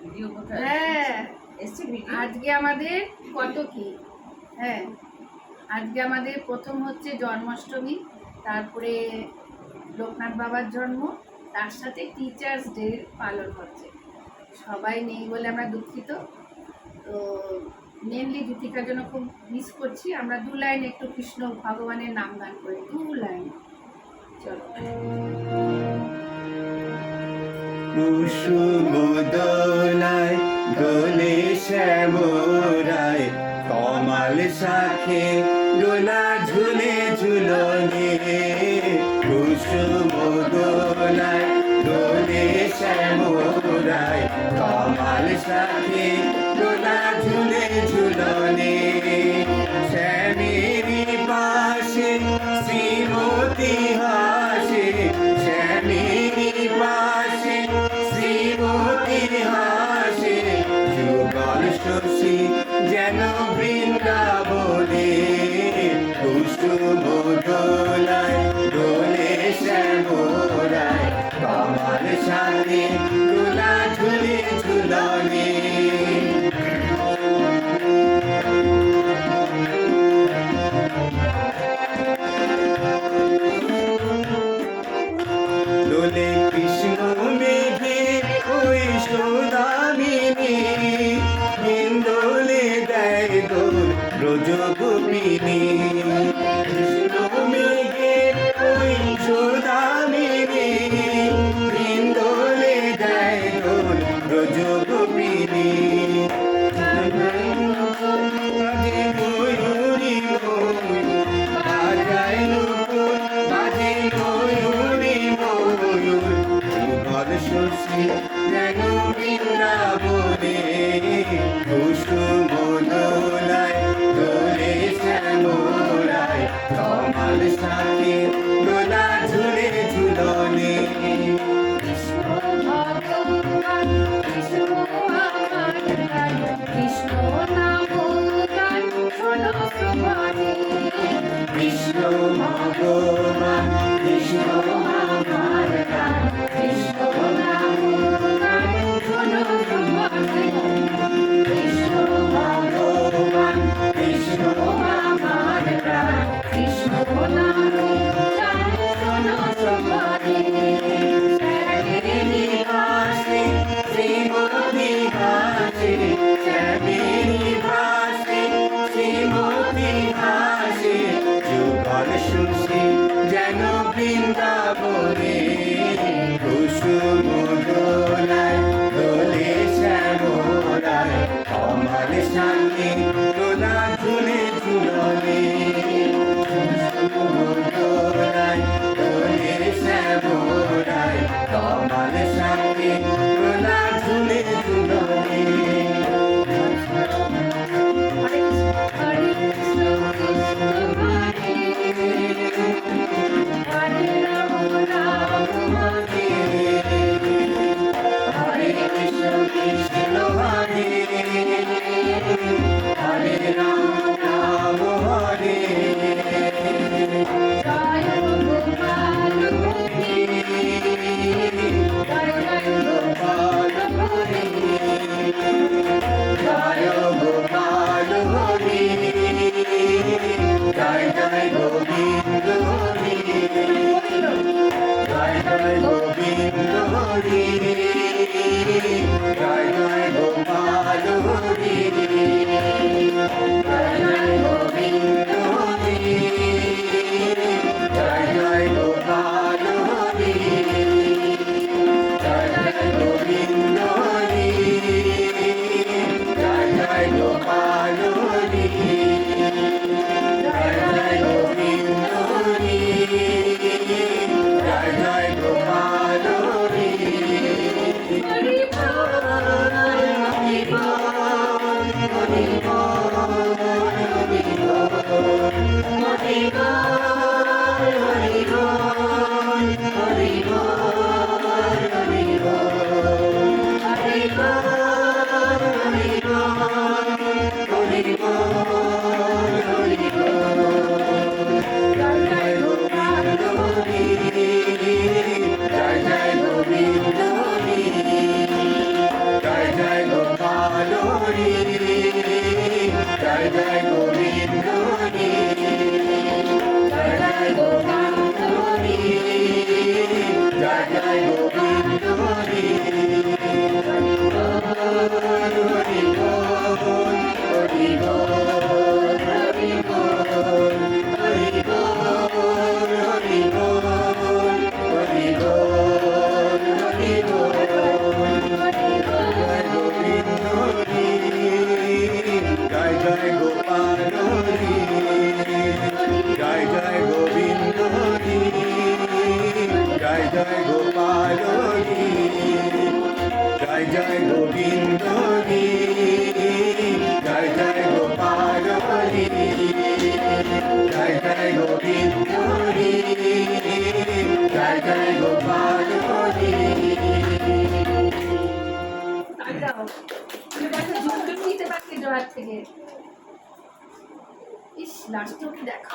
হ্যাঁ, আজকে আমাদের কত কি, হ্যাঁ আজকে আমাদের প্রথম হচ্ছে জন্মাষ্টমী, তারপরে লোকনাথ বাবার জন্ম, তার সাথে টিচার্স ডে পালন হচ্ছে। সবাই নেই বলে আমরা দুঃখিত। তো মেনলি জ্যোতিকার জন্য খুব মিস করছি। আমরা 2 লাইন একটু কৃষ্ণ ভগবানের নাম গান করি, 2 লাইন। চলো। কুসুম দোলায় দোলে শ্যামরায়, কমাল শাখে দোলা ঝুলে ঝুলনে। কুসুম দোলায় দোলে শ্যামরায়, কমাল শাখে দোলা ঝুলে ঝুলনে। শ্যামেরি পাশে শ্রীমতী হাসে, শ্যামেরি পাশে শ্রীমতীর হাসে। যুগল শশী যেন বৃন্দাবনে, কুসুম দোলায় দোলে শ্যামরায়, কমাল শাখে দোলা ঝুলে ঝুলনে। দোলে কৃষ্ণ মেঘে ওই সৌদামিনী, হিন্দোলে দেয় দোল ব্রজ গোপিনী। কৃষ্ণ মেঘে ওই সৌদামিনী, হিন্দোলে দেয় দোল ব্রজ গোপিনী। বাজে ময়ূরী ময়ূর, বাজায় নূপুর, বাজে ময়ূরী ময়ূর। যুগল শশী যেন বৃন্দাবনে, কুসুম দোলায় দোলে শ্যামরায়, কমাল শাখে দোলা ঝুলে ঝুলনে। কৃষ্ণ ভগবান, কৃষ্ণ আমার গান, কৃষ্ণ নাম গান শোনো প্রভাতে। কৃষ্ণ ভগবান, কৃষ্ণ আমার গান, কৃষ্ণ নাম গান শোনো প্রভাতে। কৃষ্ণ ভগবান, কৃষ্ণ আমার প্রাণ, কৃষ্ণ নাম গান শোনো প্রভাতে। শ্যামেরি ভাসে শ্রীমতী হাসে, শ্যামেরি ভাসে শ্রীমতী হাসে। যুগল শশী যেন বৃন্দাবনে, কুসুম দোলায় দোলে শ্যামরায়, কমাল শাখে দোলা ঝুলে ঝুলনে। কুসুম দোলায় দোলে শ্যামরায়, কমাল শাখে দোলা ঝুলে ঝুলনে। হরে কৃষ্ণ কৃষ্ণ হরে, হরে রাম রাম হরে, হরে কৃষ্ণ কৃষ্ণ হরে, হরে রাম রাম হরে। জয় গোপাল হরে, জয় জয় গোপাল হরে, জয় গোপাল হরি, জয় জয় গোবিন্দ হরি, জয় জয় গোবিন্দ হরি, জয় জয় গোপাল হরি, জয় জয় গোবিন্দ হরি, জয় জয় গোপাল হরি, জয় জয় গোবিন্দ হরি, জয় জয় গোপাল হরি, জয় জয় গোবিন্দ হরি, জয় জয় গোপাল হরি। জয় জয় গোবিন্দ হরি জয় জয় গোবিন্দ হরি জয় জয় গোবিন্দ হরি হরি বল হরি বল হরি বল হরি বল হরি বল হরি বল হরি বল জয় গোবিন্দ হরি জয় জয় গোপাল হরি জয় জয় গোবিন্দ হরি জয় জয় গোপাল হরি জয় জয় গোবিন্দ হরি জয় জয় গোপাল হরি জয় জয় গোবিন্দ হরি জয় জয় গোপাল হরি নিতে পারছি জোয়ার থেকে ইস লাস্ট কি দেখা